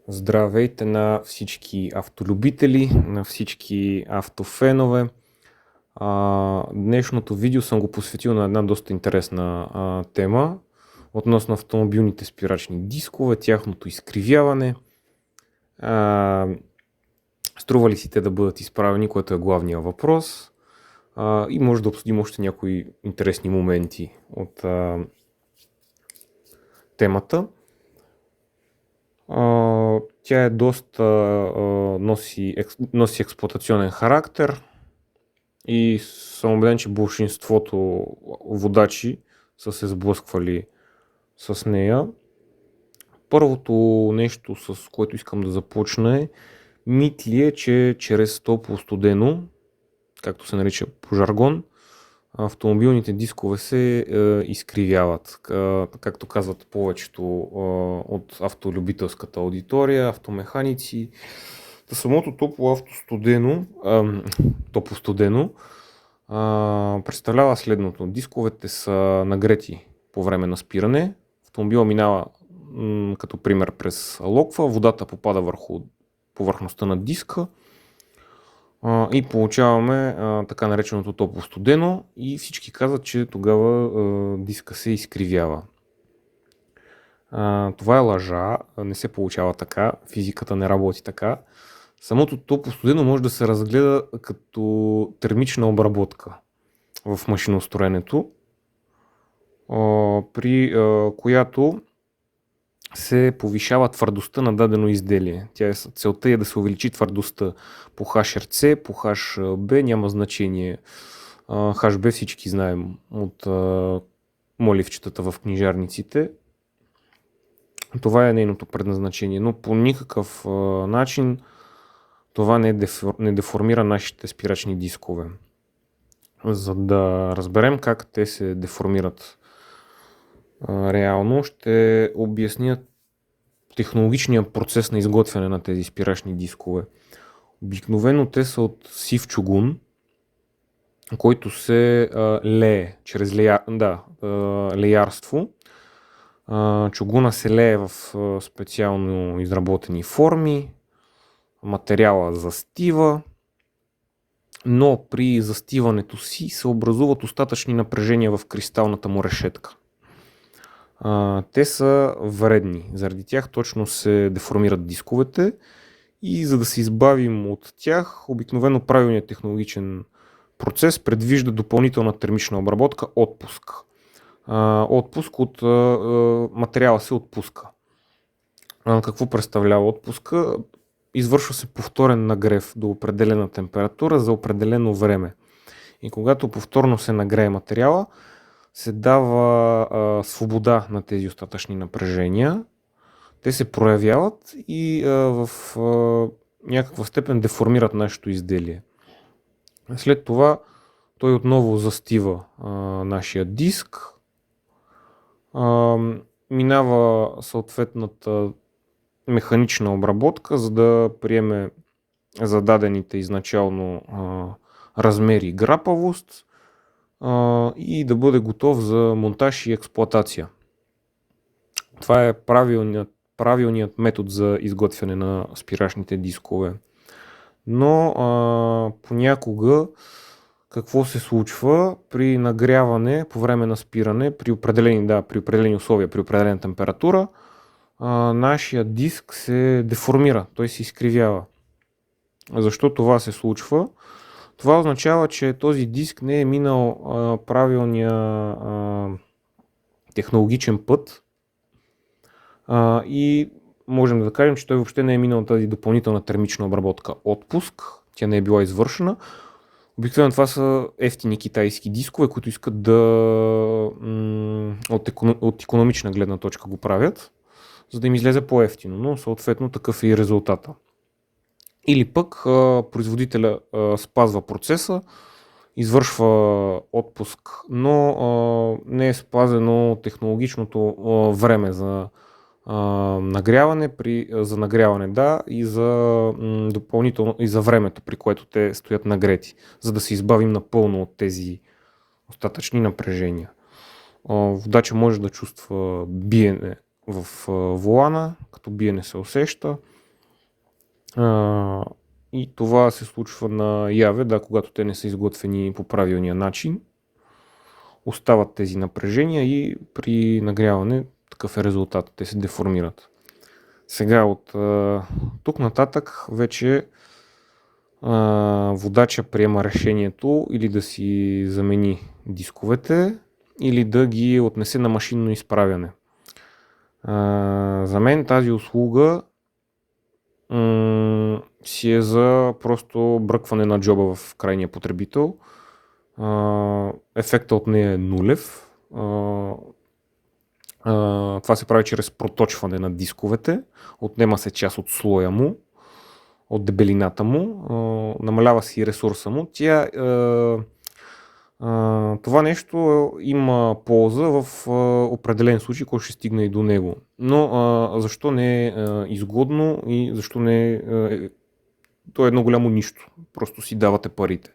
Здравейте на всички автолюбители, на всички автофенове. Днешното видео съм го посветил на една доста интересна тема относно автомобилните спирачни дискове, тяхното изкривяване. Струва ли си те да бъдат изправени, което е главният въпрос. И може да обсъдим още някои интересни моменти от темата. Тя е доста носи експлоатационен характер и съм убеден, че большинството водачи са се сблъсквали с нея. Първото нещо, с което искам да започна е: мит ли е, че чрез топло-студено, както се нарича по жаргон, автомобилните дискове се изкривяват, както казват повечето от автолюбителската аудитория, автомеханици. Самото топло-студено представлява следното: дисковете са нагрети по време на спиране, автомобила минава като пример през локва, водата попада върху повърхността на диска и получаваме така нареченото топло-студено и всички казват, че тогава диска се изкривява. Това е лъжа, не се получава така, физиката не работи така. Самото топло-студено може да се разгледа като термична обработка в машиностроенето, при която се повишава твърдостта на дадено изделие. Целта е да се увеличи твърдостта по HRC, по HB, няма значение. HB всички знаем от моливчетата в книжарниците. Това е нейното предназначение, но по никакъв начин това не деформира нашите спирачни дискове. За да разберем как те се деформират реално, ще обясня технологичния процес на изготвяне на тези спирачни дискове. Обикновено те са от сив чугун, който се лее чрез леярство. Чугуна се лее в специално изработени форми, материала застива, но при застиването си се образуват остатъчни напрежения в кристалната му решетка. Те са вредни, заради тях точно се деформират дисковете и за да се избавим от тях, обикновено правилният технологичен процес предвижда допълнителна термична обработка – отпуск. Отпуск от материала се отпуска. Какво представлява отпуска? Извършва се повторен нагрев до определена температура за определено време. И когато повторно се нагрее материала, се дава свобода на тези остатъчни напрежения. Те се проявяват и в някаква степен деформират нашето изделие. След това той отново застива нашия диск, минава съответната механична обработка, за да приеме зададените изначално размери и грапавост и да бъде готов за монтаж и експлоатация. Това е правилният метод за изготвяне на спирачните дискове. Но понякога какво се случва при нагряване по време на спиране, при определени условия, при определена температура, нашия диск се деформира, той се изкривява. Защо това се случва? Това означава, че този диск не е минал правилния технологичен път и можем да кажем, че той въобще не е минал тази допълнителна термична обработка отпуск, тя не е била извършена. Обикновено това са евтини китайски дискове, които искат да от икономична гледна точка го правят, за да им излезе по-евтино, но съответно такъв е и резултата. Или пък производителя спазва процеса, извършва отпуск, но не е спазено технологичното време за нагряване, и за допълнително и за времето, при което те стоят нагрети, за да се избавим напълно от тези остатъчни напрежения. Водача може да чувства биене в волана, като биене се усеща. И това се случва наяве, когато те не са изготвени по правилния начин. Остават тези напрежения и при нагряване такъв е резултат. Те се деформират. Сега от тук нататък вече водача приема решението или да си замени дисковете, или да ги отнесе на машинно изправяне. За мен тази услуга си е за просто бръкване на джоба в крайния потребител. Ефектът от нея е нулев. Това се прави чрез проточване на дисковете. Отнема се част от слоя му, от дебелината му, намалява си ресурса му. Това нещо има полза в определен случай, който ще стигне и до него. Но защо не е изгодно и защо не е... То е едно голямо нищо. Просто си давате парите.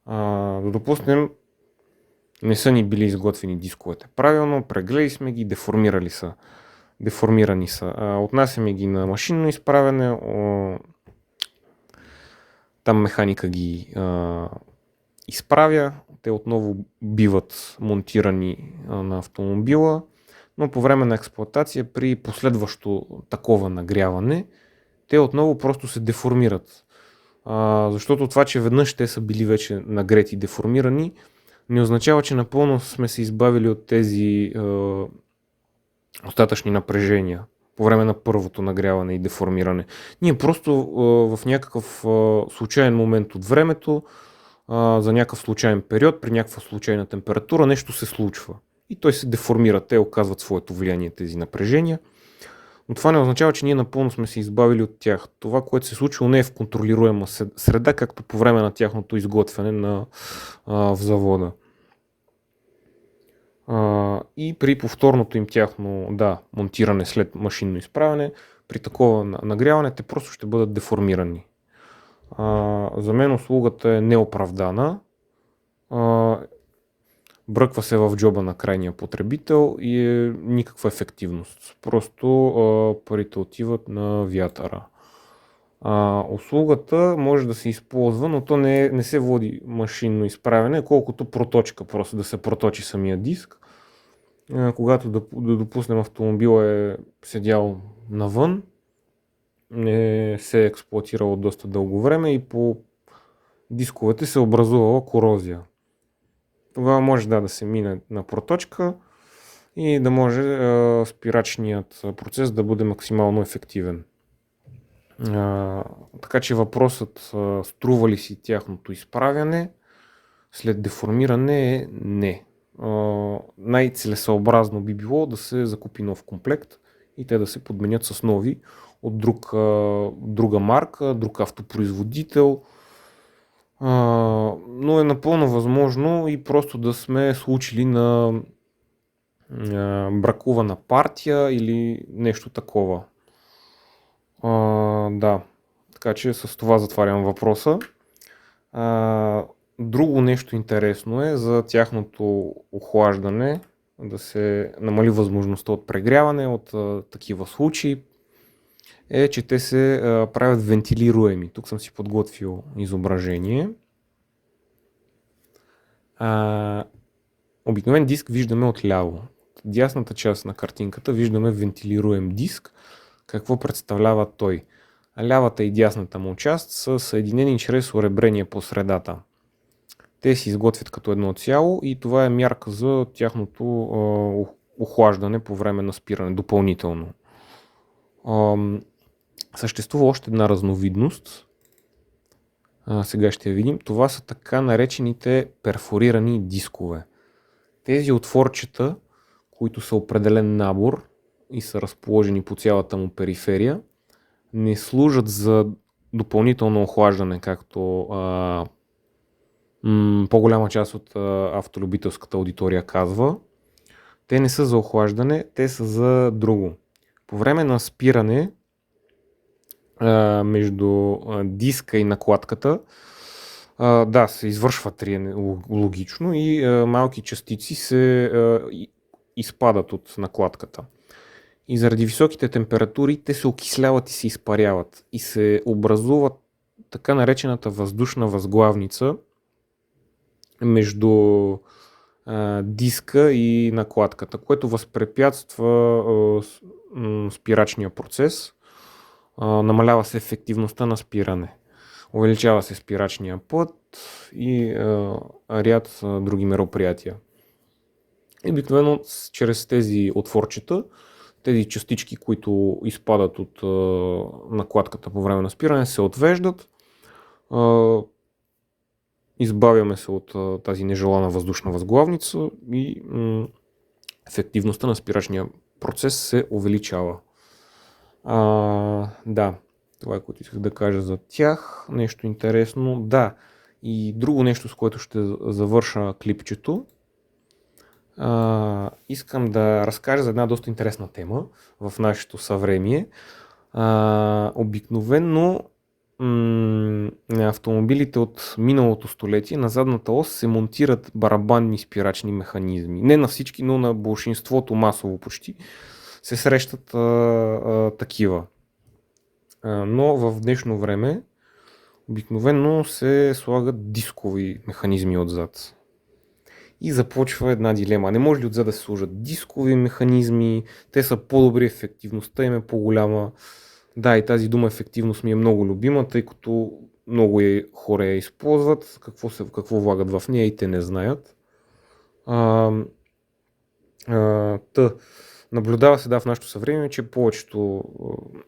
Да допуснем, не са ни били изготвени дисковете правилно, прегледали сме ги, деформирани са. Отнасяме ги на машинно изправяне, там механика ги изправя, те отново биват монтирани на автомобила, но по време на експлоатация при последващо такова нагряване, те отново просто се деформират. Защото това, че веднъж те са били вече нагрети и деформирани, не означава, че напълно сме се избавили от тези остатъчни напрежения по време на първото нагряване и деформиране. Ние просто в някакъв случайен момент от времето, за някакъв случайен период, при някаква случайна температура, нещо се случва. И той се деформира. Те оказват своето влияние, тези напрежения. Но това не означава, че ние напълно сме се избавили от тях. Това, което се случва, не е в контролируема среда, както по време на тяхното изготвяне в завода. И при повторното им тяхно монтиране след машинно изправяне, при такова нагряване, те просто ще бъдат деформирани. За мен услугата е неоправдана. Бръква се в джоба на крайния потребител и е никаква ефективност. Просто парите отиват на вятъра. Услугата може да се използва, но то не се води машинно изправяне, колкото проточка, просто да се проточи самия диск. Когато да допуснем автомобила е седял навън, не се е експлоатирало доста дълго време и по дисковете се образувала корозия. Тогава може да се мине на проточка и да може спирачният процес да бъде максимално ефективен. Така че въпросът струва ли си тяхното изправяне след деформиране е не. Най-целесъобразно би било да се закупи нов комплект и те да се подменят с нови от друга марка, друг автопроизводител. Но е напълно възможно и просто да сме случили на бракувана партия или нещо такова. Така че с това затварям въпроса. Друго нещо интересно е за тяхното охлаждане, да се намали възможността от прегряване от такива случаи, е, че те се правят вентилируеми. Тук съм си подготвил изображение. Обикновен диск виждаме отляво. В дясната част на картинката виждаме вентилируем диск. Какво представлява той? Лявата и дясната му част са съединени чрез оребрение по средата. Те се изготвят като едно цяло и това е мярка за тяхното охлаждане по време на спиране допълнително. Съществува още една разновидност. Сега ще я видим. Това са така наречените перфорирани дискове. Тези отворчета, които са определен набор и са разположени по цялата му периферия, не служат за допълнително охлаждане, както по-голяма част от автолюбителската аудитория казва. Те не са за охлаждане, те са за друго. По време на спиране между диска и накладката се извършва триене логично и малки частици се изпадат от накладката. и заради високите температури те се окисляват и се изпаряват и се образуват така наречената въздушна възглавница между диска и накладката, което възпрепятства спирачния процес, намалява се ефективността на спиране, увеличава се спирачния път и ряд други мероприятия. И обикновено чрез тези отворчета, тези частички, които изпадат от накладката по време на спиране, се отвеждат. Избавяме се от тази нежелана въздушна възглавница и ефективността на спирачния процес се увеличава. Да, това е което исках да кажа за тях. Нещо интересно. Да, и друго нещо, с което ще завърша клипчето. Искам да разкажа за една доста интересна тема в нашето съвремие. Обикновено автомобилите от миналото столетие на задната ос се монтират барабанни спирачни механизми. Не на всички, но на большинството масово почти се срещат такива. Но в днешно време обикновено се слагат дискови механизми отзад. И започва една дилема. Не може ли отзад да се сложат дискови механизми? Те са по-добри, ефективността им е по-голяма. Да, и тази дума ефективност ми е много любима, тъй като много хора я използват, какво влагат в нея и те не знаят. Наблюдава се в нашето съвремие, че повечето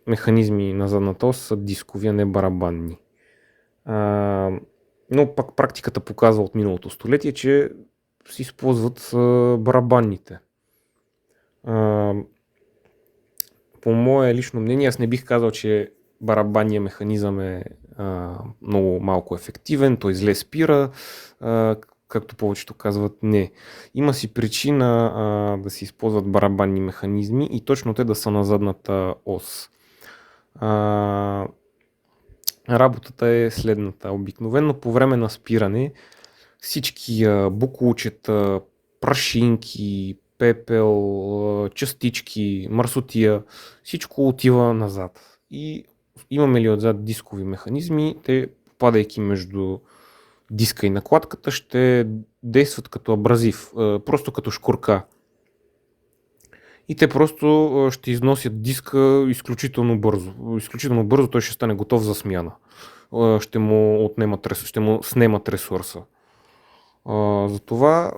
механизми на задната ос са дискови, а не барабанни. Но пак практиката показва от миналото столетие, че се използват барабанните. По мое лично мнение, аз не бих казал, че барабанният механизъм е много малко ефективен, той зле спира, както повечето казват, не. Има си причина да се използват барабанни механизми и точно те да са на задната ос. Работата е следната. Обикновено по време на спиране всички буклучета, прашинки, пепел, частички, мърсотия, всичко отива назад. И имаме ли отзад дискови механизми, те, попадайки между диска и накладката, ще действат като абразив, просто като шкурка. И те просто ще износят диска изключително бързо. Изключително бързо той ще стане готов за смяна. Ще му снемат ресурса. Затова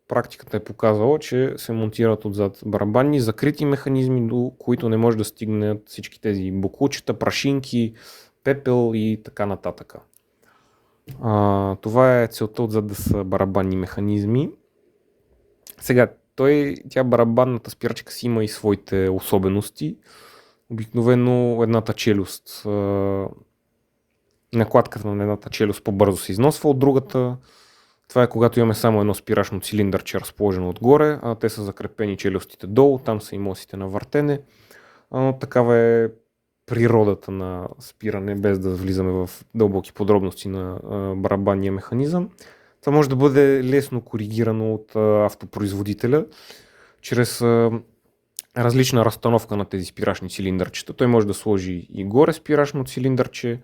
практиката е показала, че се монтират отзад барабанни закрити механизми, до които не може да стигнат всички тези буклучета, прашинки, пепел и така нататък. Това е целта отзад да са барабанни механизми. Сега, тя барабанната спирачка си има и своите особености. Обикновено едната челюст, накладката на едната челюст по-бързо се износва от другата. Това е когато имаме само едно спирачно цилиндърче разположено отгоре, а те са закрепени челюстите долу, там са и мосите на въртене. Такава е природата на спиране, без да влизаме в дълбоки подробности на барабанния механизъм. Това може да бъде лесно коригирано от автопроизводителя чрез различна разстановка на тези спирачни цилиндърчета. Той може да сложи и горе спирачно цилиндърче,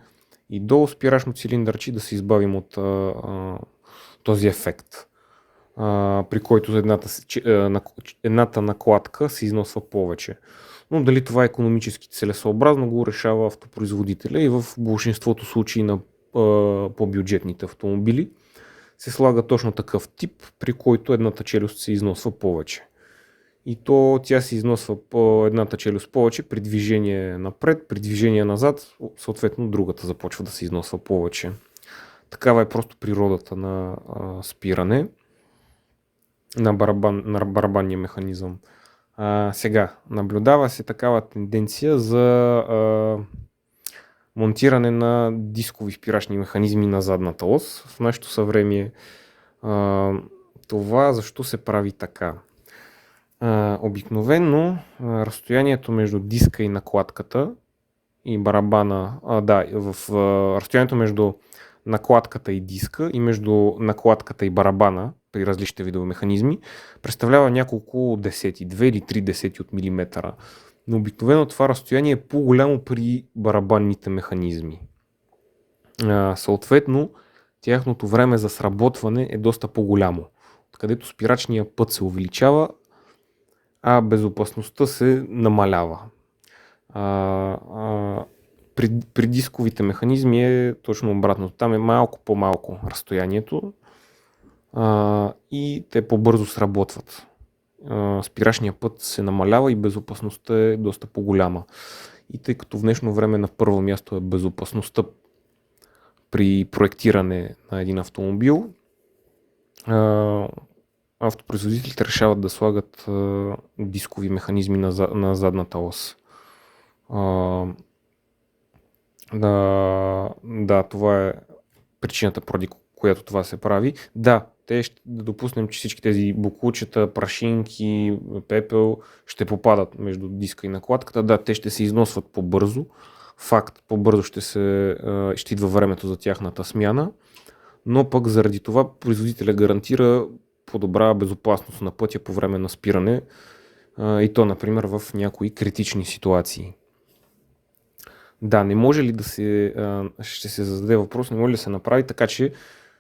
и долу спирачно цилиндърче, да се избавим от този ефект, при който едната накладка се износва повече. Но дали това е икономически целесъобразно, го решава автопроизводителя и в большинството случаи на по-бюджетните автомобили се слага точно такъв тип, при който едната челюст се износва повече. И то тя се износва по едната челюст повече при движение напред, при движение назад, съответно другата започва да се износва повече. Такава е просто природата на спиране на барабанния механизъм. Сега, наблюдава се такава тенденция за монтиране на дискови спирачни механизми на задната ос в нашето съвремие. Това защо се прави така? Обикновено разстоянието между диска и накладката и барабана, в разстоянието между накладката и диска и между накладката и барабана при различните видове механизми представлява няколко десети, 2 или 3 десети от милиметъра. Но обикновено това разстояние е по-голямо при барабанните механизми. Съответно, тяхното време за сработване е доста по-голямо, където спирачният път се увеличава, а безопасността се намалява. При дисковите механизми е точно обратно. Там е малко по-малко разстоянието и те по-бързо сработват. Спирачният път се намалява и безопасността е доста по-голяма. И тъй като в днешно време на първо място е безопасността при проектиране на един автомобил, автопроизводителите решават да слагат дискови механизми на задната ос. Да, това е причината, поради която това се прави. Да, да допуснем, че всички тези боклучета, прашинки, пепел ще попадат между диска и накладката. Да, те ще се износват по-бързо. Факт, по-бързо ще идва времето за тяхната смяна, но пък заради това производителя гарантира по-добра безопасност на пътя по време на спиране и то, например, в някои критични ситуации. Да, не може ли ще се зададе въпрос, не може ли да се направи така, че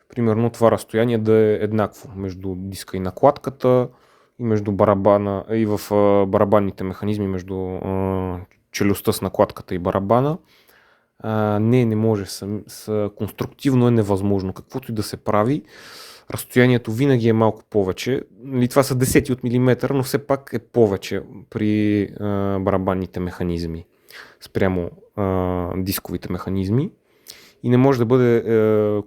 примерно това разстояние да е еднакво между диска и накладката и между барабана и в барабанните механизми между челюстта с накладката и барабана. Не може. Конструктивно е невъзможно. Каквото и да се прави, разстоянието винаги е малко повече. Това са десети от милиметър, но все пак е повече при барабанните механизми спрямо дисковите механизми и не може да бъде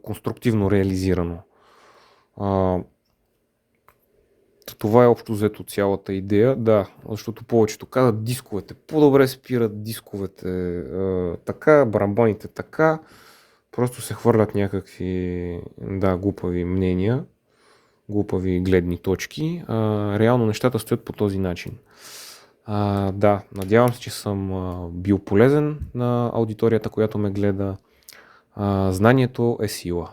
конструктивно реализирано. Това е общо взето цялата идея, да, защото повечето казват дисковете по-добре спират, дисковете така, барабаните така, просто се хвърлят някакви глупави мнения, глупави гледни точки. Реално нещата стоят по този начин. Надявам се, че съм бил полезен на аудиторията, която ме гледа. Знанието е сила.